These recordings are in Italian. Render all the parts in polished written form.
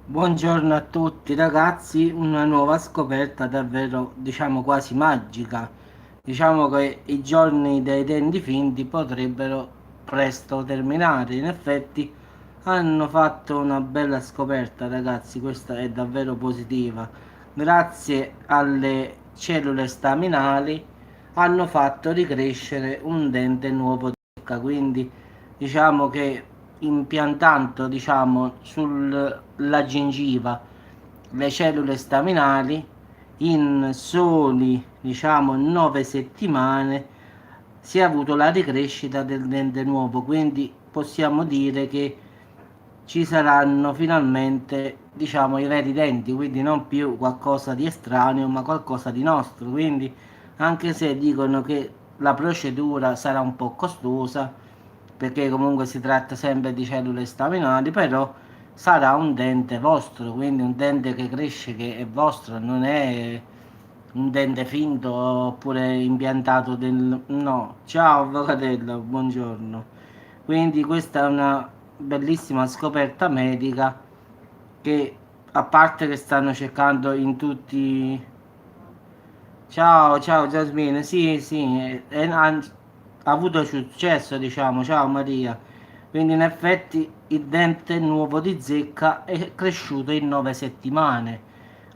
Buongiorno a tutti ragazzi, una nuova scoperta davvero diciamo quasi magica. Diciamo che i giorni dei denti finti potrebbero presto terminare. In effetti hanno fatto una bella scoperta ragazzi, questa è davvero positiva. Grazie alle cellule staminali hanno fatto ricrescere un dente nuovo di bocca, quindi diciamo che impiantando diciamo sulla gengiva le cellule staminali in soli diciamo 9 settimane si è avuto la ricrescita del dente nuovo, quindi possiamo dire che ci saranno finalmente diciamo i veri denti, quindi non più qualcosa di estraneo ma qualcosa di nostro. Quindi anche se dicono che la procedura sarà un po' costosa perché comunque si tratta sempre di cellule staminali, però sarà un dente vostro, quindi un dente che cresce, che è vostro, non è un dente finto oppure impiantato del... No, ciao avvocatello, buongiorno. Quindi questa è una bellissima scoperta medica che a parte che stanno cercando in tutti... Ciao, ciao Jasmine, sì, sì, ha avuto successo, diciamo, ciao Maria. Quindi in effetti il dente nuovo di zecca è cresciuto in 9 settimane.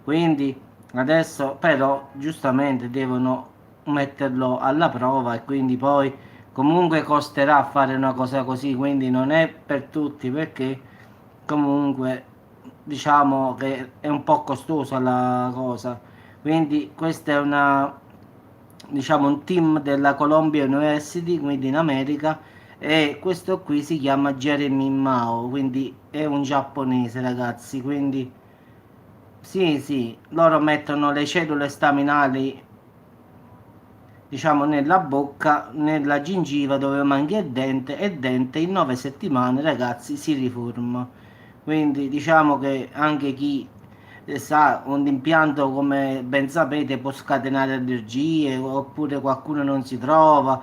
Quindi adesso però giustamente devono metterlo alla prova e quindi poi comunque costerà fare una cosa così, quindi non è per tutti perché comunque diciamo che è un po' costosa la cosa. Quindi questa è una diciamo un team della Columbia University, quindi in America, e questo qui si chiama Jeremy Mao, quindi è un giapponese ragazzi, quindi sì, sì, loro mettono le cellule staminali diciamo nella bocca, nella gengiva dove manca il dente in 9 settimane ragazzi si riforma. Quindi diciamo che anche chi sa un impianto come ben sapete può scatenare allergie oppure qualcuno non si trova,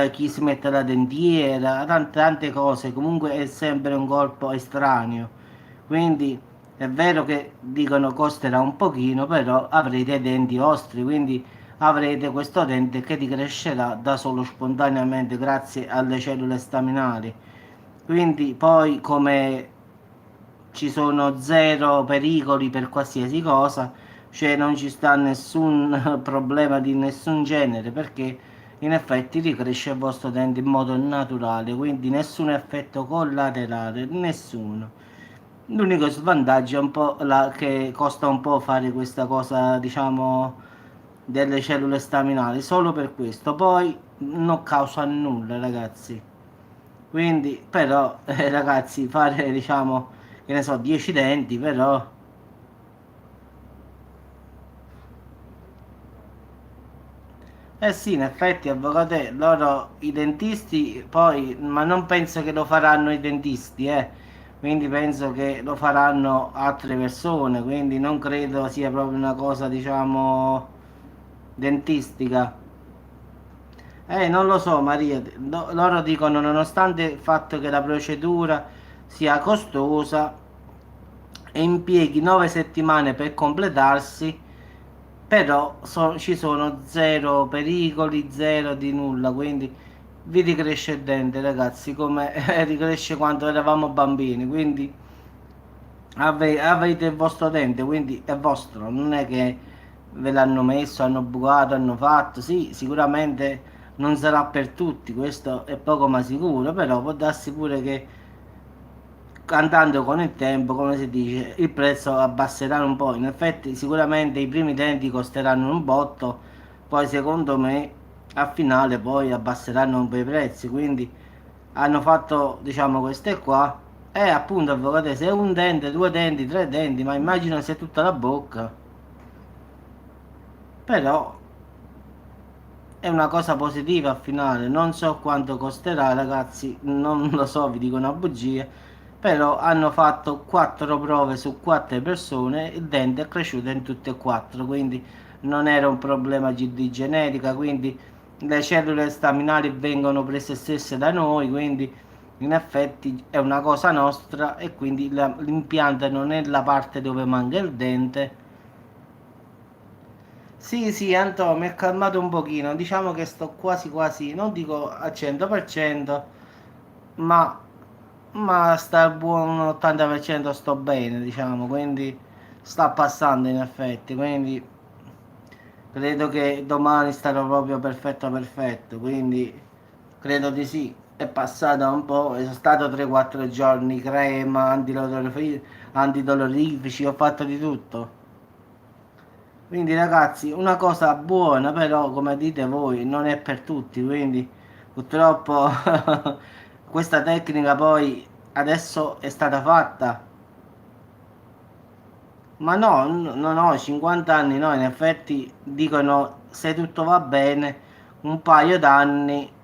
chi si mette la dentiera, tante cose, comunque è sempre un colpo estraneo. Quindi è vero che dicono costerà un pochino, però avrete i denti vostri, quindi avrete questo dente che ricrescerà da solo spontaneamente grazie alle cellule staminali. Quindi poi come ci sono zero pericoli per qualsiasi cosa, cioè non ci sta nessun problema di nessun genere perché in effetti ricresce il vostro dente in modo naturale, quindi nessun effetto collaterale, nessuno. L'unico svantaggio è un po' che costa un po' fare questa cosa, diciamo, delle cellule staminali, solo per questo. Poi non causa nulla, ragazzi. Quindi, però, ragazzi, fare, diciamo, che ne so, 10 denti, però... Eh sì, in effetti, avvocate, loro, i dentisti, poi, ma non penso che lo faranno i dentisti, quindi penso che lo faranno altre persone, quindi non credo sia proprio una cosa, diciamo, dentistica. Non lo so, Maria, loro dicono, nonostante il fatto che la procedura sia costosa e impieghi 9 settimane per completarsi, però ci sono zero pericoli, zero di nulla, quindi vi ricresce il dente, ragazzi, come ricresce quando eravamo bambini, quindi avete il vostro dente, quindi è vostro, non è che ve l'hanno messo, hanno bucato, hanno fatto, sì, sicuramente non sarà per tutti, questo è poco ma sicuro, però può darsi pure che andando con il tempo, come si dice, il prezzo abbasserà un po'. In effetti, sicuramente i primi denti costeranno un botto, poi secondo me a finale poi abbasseranno un po' i prezzi. Quindi hanno fatto, diciamo, queste qua. E appunto, avvocate, se un dente, due denti, tre denti, ma immagino se tutta la bocca. Però è una cosa positiva al finale, non so quanto costerà ragazzi, non lo so, vi dico una bugia, però hanno fatto 4 prove su 4 persone, il dente è cresciuto in tutte e 4, quindi non era un problema di genetica, quindi le cellule staminali vengono prese stesse da noi, quindi in effetti è una cosa nostra e quindi l'impianto non è la parte dove manca il dente. Sì, sì, Anto, mi è calmato un pochino. Diciamo che sto quasi quasi, non dico al 100%, ma, ma sta al buon 80% sto bene, diciamo, quindi sta passando in effetti, quindi credo che domani starò proprio perfetto perfetto, quindi credo di sì. È passato un po', sono stato 3-4 giorni, crema, antidolorifici, ho fatto di tutto. Quindi ragazzi, una cosa buona però, come dite voi, non è per tutti, quindi purtroppo questa tecnica poi adesso è stata fatta. Ma no, no, no, 50 anni no, in effetti dicono se tutto va bene, un paio d'anni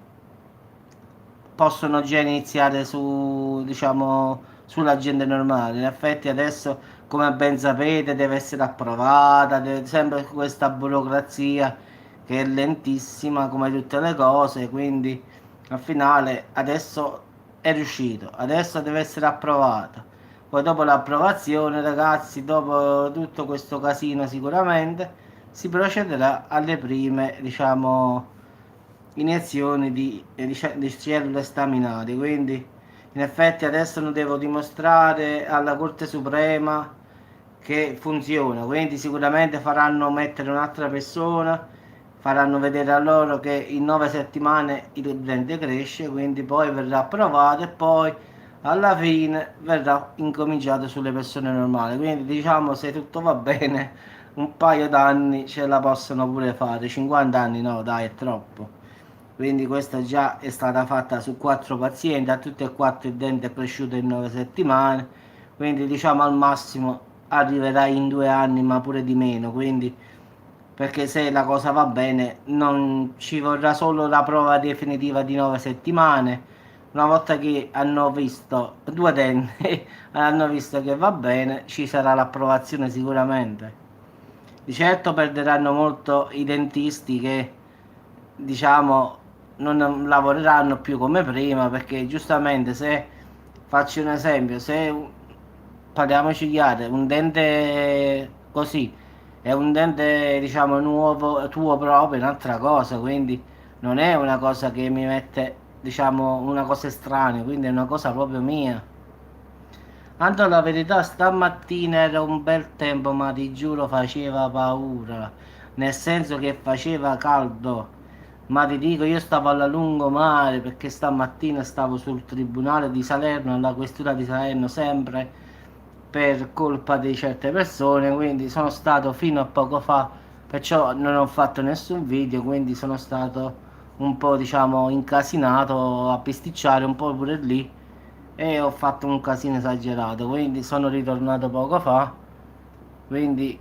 possono già iniziare su, diciamo, sulla gente normale. In effetti adesso, come ben sapete, deve essere approvata, sempre questa burocrazia che è lentissima come tutte le cose, quindi al finale adesso è riuscito, adesso deve essere approvata. Poi dopo l'approvazione, ragazzi, dopo tutto questo casino sicuramente si procederà alle prime, diciamo, iniezioni di cellule staminali. Quindi, in effetti, adesso non devo dimostrare alla Corte Suprema che funziona. Quindi, sicuramente faranno mettere un'altra persona, faranno vedere a loro che in 9 settimane il dente cresce. Quindi, poi verrà approvato e poi alla fine verrà incominciato sulle persone normali. Quindi, diciamo, se tutto va bene, un paio d'anni ce la possono pure fare. 50 anni no, dai, è troppo. Quindi questa già è stata fatta su 4 pazienti, a tutti e quattro il dente è cresciuto in 9 settimane, quindi diciamo al massimo arriverà in 2 anni, ma pure di meno. Quindi perché se la cosa va bene non ci vorrà solo la prova definitiva di 9 settimane. Una volta che hanno visto due denti, hanno visto che va bene, ci sarà l'approvazione sicuramente. Di certo perderanno molto i dentisti che, diciamo, non lavoreranno più come prima, perché giustamente se faccio un esempio, se parliamoci chiaro, un dente così è un dente, diciamo, nuovo, tuo proprio, è un'altra cosa, quindi non è una cosa che mi mette, diciamo, una cosa estranea, quindi è una cosa proprio mia. Tanto la verità, stamattina era un bel tempo, ma ti giuro faceva paura, nel senso che faceva caldo. Ma ti dico, io stavo alla lungomare perché stamattina stavo sul tribunale di Salerno, alla questura di Salerno, sempre per colpa di certe persone, quindi sono stato fino a poco fa, perciò non ho fatto nessun video, quindi sono stato un po', diciamo, incasinato a pisticciare un po' pure lì e ho fatto un casino esagerato, quindi sono ritornato poco fa, quindi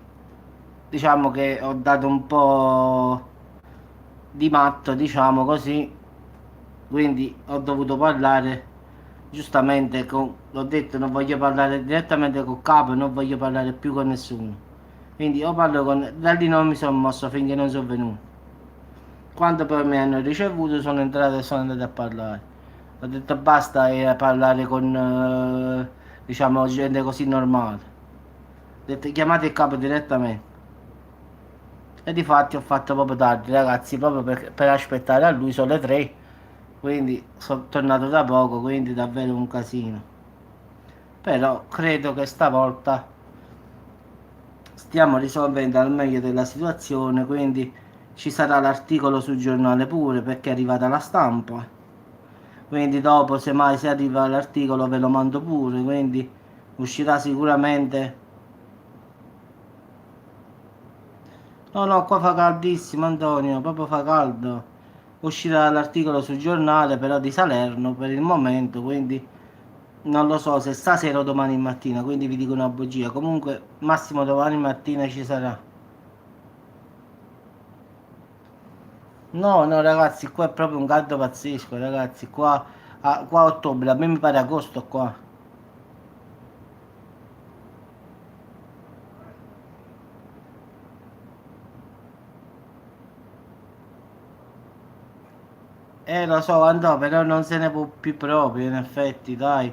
diciamo che ho dato un po' di matto, diciamo così, quindi ho dovuto parlare giustamente con, l'ho detto, non voglio parlare direttamente col capo, non voglio parlare più con nessuno. Quindi o parlo con, da lì non mi sono mosso finché non sono venuto. Quando poi mi hanno ricevuto sono entrato e sono andato a parlare. Ho detto basta parlare con diciamo gente così normale. Ho detto chiamate il capo direttamente. E difatti ho fatto proprio tardi, ragazzi, proprio per aspettare a lui, sono le 3. Quindi sono tornato da poco, quindi davvero un casino. Però credo che stavolta stiamo risolvendo al meglio della situazione, quindi ci sarà l'articolo sul giornale pure perché è arrivata la stampa. Quindi dopo, se mai si arriva all'articolo, ve lo mando pure, quindi uscirà sicuramente. No, no, qua fa caldissimo Antonio, proprio fa caldo. Uscirà l'articolo sul giornale però di Salerno per il momento, quindi non lo so se stasera o domani mattina, quindi vi dico una bugia. Comunque massimo domani mattina ci sarà. No, no ragazzi, qua è proprio un caldo pazzesco, ragazzi, qua a ottobre, a me mi pare agosto qua. Lo so, Andò, però non se ne può più proprio, in effetti, dai.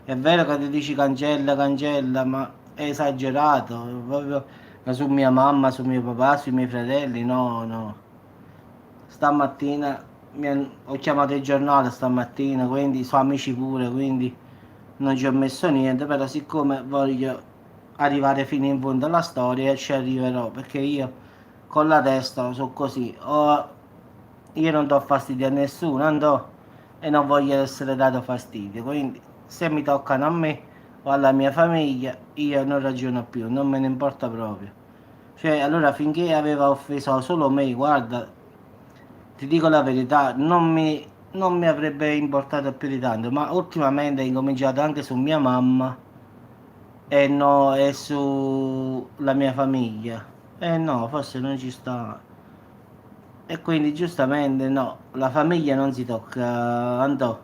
È vero che ti dici cancella, cancella, ma è esagerato. Proprio su mia mamma, su mio papà, sui miei fratelli, no, no. Stamattina ho chiamato il giornale stamattina, quindi so amici pure, quindi non ci ho messo niente, però siccome voglio arrivare fino in fondo alla storia ci arriverò, perché io con la testa sono così, io non do fastidio a nessuno, andò e non voglio essere dato fastidio, quindi se mi toccano a me o alla mia famiglia io non ragiono più, non me ne importa proprio. Cioè, allora finché aveva offeso solo me, guarda, ti dico la verità, non mi avrebbe importato più di tanto, ma ultimamente è incominciato anche su mia mamma e no, e sulla mia famiglia. E no, forse non ci sta. E quindi giustamente no, la famiglia non si tocca, andò.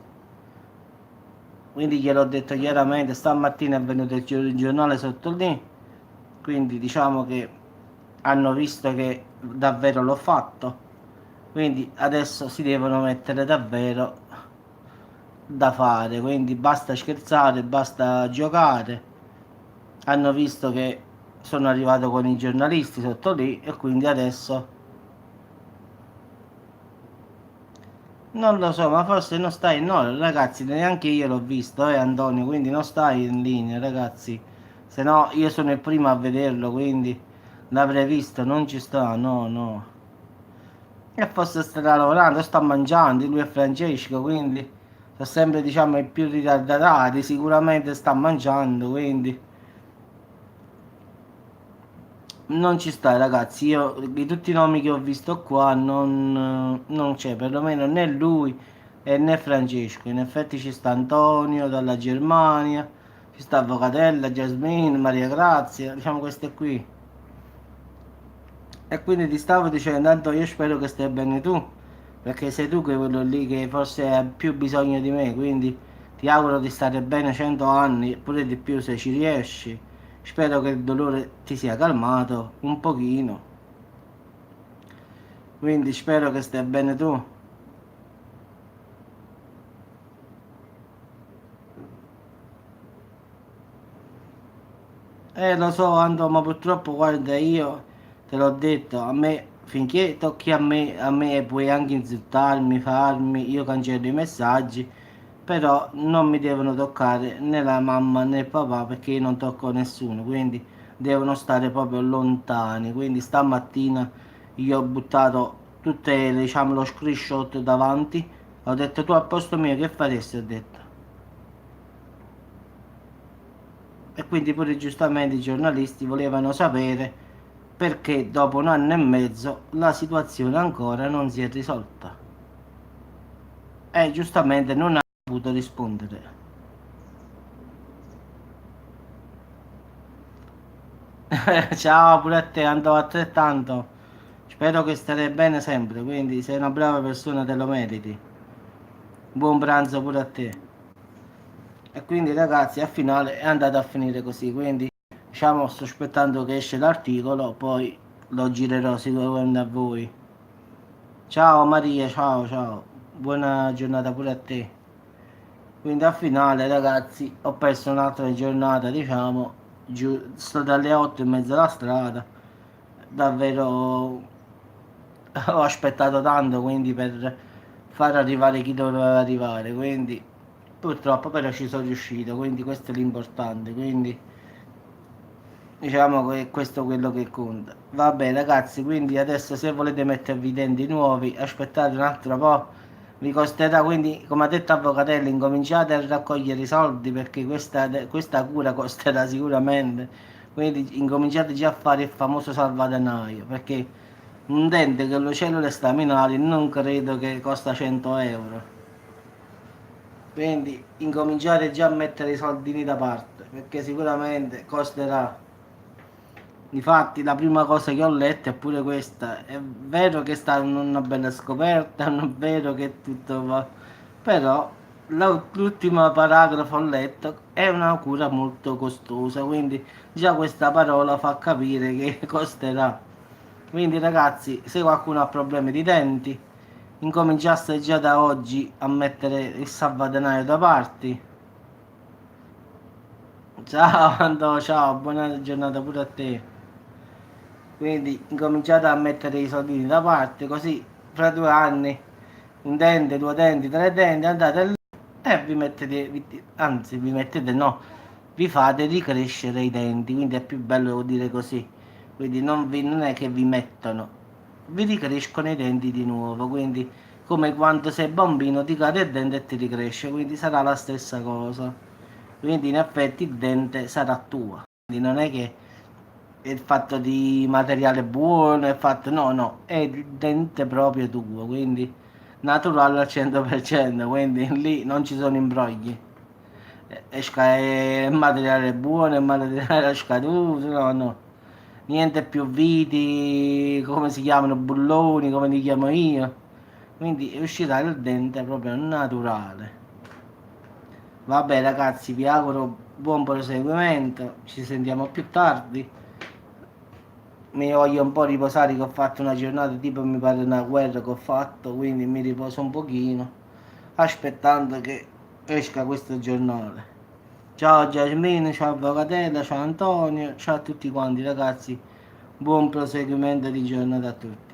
Quindi gliel'ho detto chiaramente, stamattina è venuto il giornale sotto lì, quindi diciamo che hanno visto che davvero l'ho fatto, quindi adesso si devono mettere davvero da fare, quindi basta scherzare, basta giocare. Hanno visto che sono arrivato con i giornalisti sotto lì e quindi adesso non lo so, ma forse non stai, no, ragazzi, neanche io l'ho visto, Antonio, quindi non stai in linea, ragazzi. Se no, io sono il primo a vederlo, quindi l'avrei visto, non ci sta, no, no. E forse starà lavorando, sta mangiando, lui è Francesco, quindi sono sempre, diciamo, i più ritardati, sicuramente sta mangiando, quindi non ci sta, ragazzi. Io di tutti i nomi che ho visto qua non c'è, perlomeno né lui e né Francesco. In effetti ci sta Antonio dalla Germania, ci sta Avvocatella, Jasmine, Maria Grazia, diciamo queste qui. E quindi ti stavo dicendo, tanto io spero che stai bene tu, perché sei tu che quello lì che forse ha più bisogno di me, quindi ti auguro di stare bene 100 anni, pure di più se ci riesci. Spero che il dolore ti sia calmato un pochino, quindi spero che stai bene tu. Lo so, Anto, ma purtroppo guarda, io te l'ho detto, a me, finché tocchi a me puoi anche insultarmi, farmi, io cancello i messaggi, però non mi devono toccare né la mamma né il papà perché io non tocco nessuno, quindi devono stare proprio lontani. Quindi stamattina io ho buttato tutte, diciamo, lo screenshot davanti, ho detto tu al posto mio che faresti, ho detto. E quindi pure giustamente i giornalisti volevano sapere perché dopo un anno e mezzo la situazione ancora non si è risolta. E giustamente non ha potuto rispondere. Ciao pure a te, andò altrettanto. Spero che stai bene sempre, quindi sei una brava persona, te lo meriti. Buon pranzo pure a te. E quindi ragazzi, a finale è andata a finire così, quindi diciamo sto aspettando che esce l'articolo, poi lo girerò sicuramente a voi. Ciao Maria, ciao ciao, buona giornata pure a te. Quindi al finale ragazzi ho perso un'altra giornata, diciamo, sto dalle 8 in mezzo alla strada, davvero ho aspettato tanto quindi per far arrivare chi doveva arrivare, quindi purtroppo però ci sono riuscito, quindi questo è l'importante, quindi diciamo che questo è quello che conta. Vabbè ragazzi, quindi adesso se volete mettervi i denti nuovi, aspettate un altro po', vi costerà, quindi come ha detto Avvocatelli, incominciate a raccogliere i soldi perché questa cura costerà sicuramente, quindi incominciate già a fare il famoso salvadanaio, perché un dente con le cellule staminali non credo che costa 100 euro. Quindi incominciare già a mettere i soldini da parte, perché sicuramente costerà. Difatti la prima cosa che ho letto è pure questa. È vero che è stata una bella scoperta, non è vero che tutto va. Però l'ultimo paragrafo ho letto è una cura molto costosa, quindi già questa parola fa capire che costerà. Quindi ragazzi, se qualcuno ha problemi di denti, incominciaste già da oggi a mettere il salvadanaio da parte. Ciao Anto, ciao, buona giornata pure a te. Quindi incominciate a mettere i soldini da parte, così fra 2 anni, un dente, due denti, tre denti, andate lì e vi mettete, anzi vi mettete no, vi fate ricrescere i denti, quindi è più bello dire così. Quindi non è che vi mettono, vi ricrescono i denti di nuovo, quindi come quando sei bambino ti cade il dente e ti ricresce, quindi sarà la stessa cosa. Quindi in effetti il dente sarà tuo, quindi non è che è fatto di materiale buono, è fatto no, no, è il dente proprio tuo, quindi naturale al 100%, quindi lì non ci sono imbrogli. È materiale buono, è materiale scaduto, no, no. Niente più viti, come si chiamano, bulloni, come li chiamo io. Quindi uscirà il dente proprio naturale. Vabbè ragazzi, vi auguro buon proseguimento, ci sentiamo più tardi. Mi voglio un po' riposare che ho fatto una giornata tipo mi pare una guerra che ho fatto, quindi mi riposo un pochino, aspettando che esca questo giornale. Ciao Giasmina, ciao Avvocatella, ciao Antonio, ciao a tutti quanti ragazzi, buon proseguimento di giornata a tutti.